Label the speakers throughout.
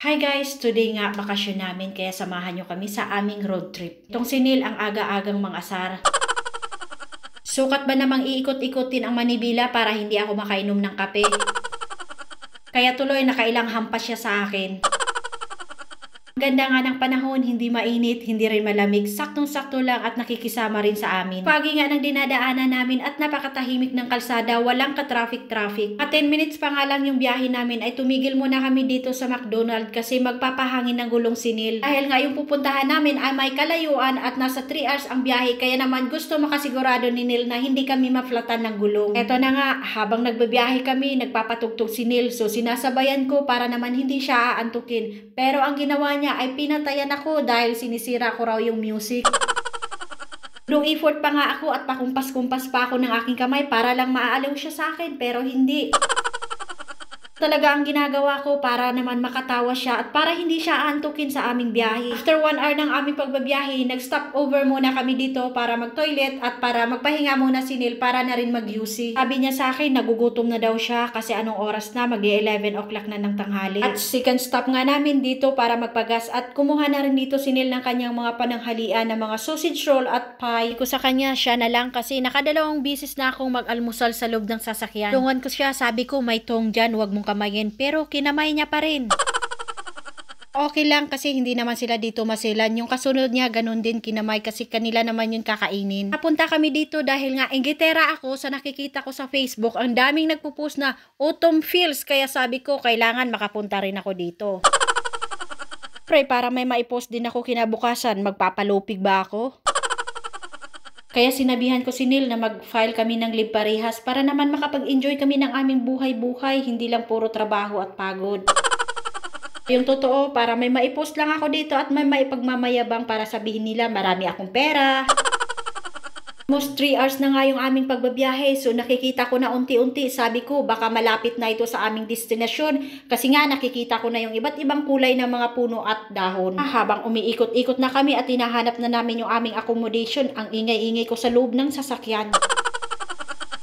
Speaker 1: Hi guys! Today nga bakasyon namin kaya samahan nyo kami sa aming road trip. Itong si Neil ang aga-agang mang-asar. Sukat ba namang iikot-ikotin ang Manibela para hindi ako makainom ng kape? Kaya tuloy nakailang hampas siya sa akin. Ganda nga ng panahon, hindi mainit, hindi rin malamig, saktong-sakto lang at nakikisama rin sa amin. Pagi nga ng dinadaanan namin at napakatahimik ng kalsada, walang ka-traffic-traffic. At 10 minutes pa nga lang yung biyahe namin ay tumigil muna kami dito sa McDonald's kasi magpapahangin ng gulong si Neil. Dahil nga yung pupuntahan namin ay may kalayuan at nasa 3 hours ang biyahe kaya naman gusto makasigurado ni Neil na hindi kami maflatan ng gulong. Eto na nga, habang nagbabiyahe kami, nagpapatugtog si Neil so sinasabayan ko para naman hindi siya aantukin. Pero ang ginawa niya ay pinatayan ako dahil sinisira ko raw yung music. Nung effort pa nga ako at pakumpas-kumpas pa ako ng aking kamay para lang maaaliw siya sa akin pero hindi. Talaga ang ginagawa ko para naman makatawa siya at para hindi siya aantukin sa aming biyahe. After 1 hour ng aming pagbabiyahe, nag-stop over muna kami dito para mag-toilet at para magpahinga muna si Neil para na rin mag-UC. Sabi niya sa akin, nagugutom na daw siya kasi anong oras na, mag-11 o'clock na ng tanghali. At second stop nga namin dito para magpagas at kumuha na rin dito si Neil ng kanyang mga pananghalian na mga sausage roll at pie. Ko sa kanya, siya na lang kasi nakadalawang bisis na akong mag-almusal sa loob ng sasakyan. Tungan ko siya, sabi ko may tong dyan, wag mong kamayin, pero kinamay niya pa rin. Okay lang kasi hindi naman sila dito masilan. Yung kasunod niya ganun din kinamay kasi kanila naman yung kakainin. Napunta kami dito dahil nga inggitera ako sa nakikita ko sa Facebook. Ang daming nagpo-post na autumn feels kaya sabi ko kailangan makapunta rin ako dito. Pre, para may maipost din ako kinabukasan, magpapalupig ba ako? Kaya sinabihan ko si Neil na mag-file kami ng leave parehas para naman makapag-enjoy kami ng aming buhay-buhay, hindi lang puro trabaho at pagod. Yung totoo, para may maipost lang ako dito at may maipagmamayabang para sabihin nila marami akong pera. Almost 3 hours na nga yung aming pagbabiyahe so nakikita ko na unti-unti. Sabi ko baka malapit na ito sa aming destinasyon kasi nga nakikita ko na yung iba't ibang kulay ng mga puno at dahon. Habang umiikot-ikot na kami at hinahanap na namin yung aming accommodation, ang ingay-ingay ko sa loob ng sasakyan.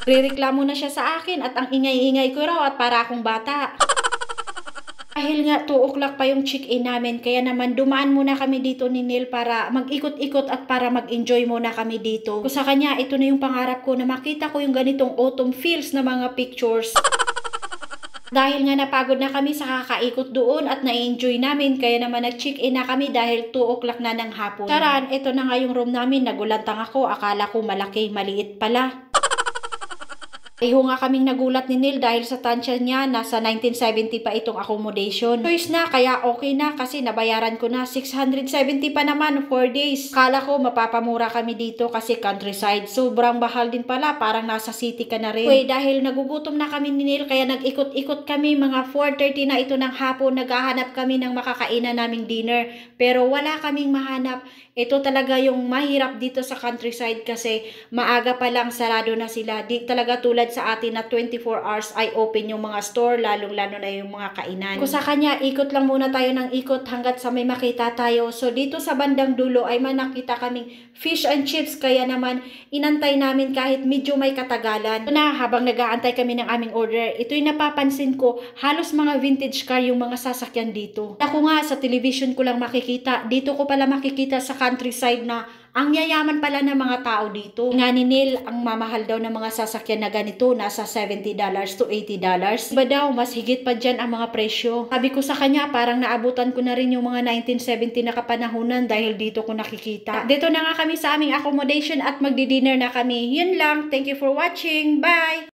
Speaker 1: Rereklamo na siya sa akin at ang ingay-ingay ko raw at para akong bata. Dahil nga 2 o'clock pa yung check-in namin, kaya naman dumaan muna kami dito ni Neil para mag-ikot-ikot at para mag-enjoy muna kami dito. Kung sa kanya, ito na yung pangarap ko na makita ko yung ganitong autumn feels na mga pictures. Dahil nga napagod na kami sa kakaikot doon at na-enjoy namin, kaya naman nag-check-in na kami dahil 2 o'clock na ng hapon. Charan, ito na nga yung room namin, nagulantang ako, akala ko malaki, maliit pala. Iho nga kaming nagulat ni Neil dahil sa tansya niya, nasa 1970 pa itong accommodation. Choice na, kaya okay na kasi nabayaran ko na 670 pa naman 4 days. Kala ko mapapamura kami dito kasi countryside. Sobrang bahal din pala, parang nasa city ka na rin. Uy, dahil nagugutom na kami ni Neil kaya nag-ikot-ikot kami, mga 4:30 na ito ng hapon, naghahanap kami ng makakainan naming dinner. Pero wala kaming mahanap. Ito talaga yung mahirap dito sa countryside kasi maaga pa lang sarado na sila. Di talaga tulad sa atin na 24 hours ay open yung mga store, lalong-lalo na yung mga kainan. Kung sa kanya, ikot lang muna tayo ng ikot hanggat sa may makita tayo. So dito sa bandang dulo ay manakita kaming fish and chips kaya naman inantay namin kahit medyo may katagalan. Ito na, habang nag-aantay kami ng aming order, ito'y napapansin ko, halos mga vintage car yung mga sasakyan dito. Ako nga, sa television ko lang makikita, dito ko pala makikita sa countryside na ang yayaman pala ng mga tao dito. Nga ni Neil, ang mamahal daw ng mga sasakyan na ganito, nasa $70 to $80. Iba daw, mas higit pa dyan ang mga presyo. Sabi ko sa kanya, parang naabutan ko na rin yung mga 1970 na kapanahunan dahil dito ko nakikita. Dito na nga kami sa aming accommodation at magdi-dinner na kami. Yun lang. Thank you for watching. Bye!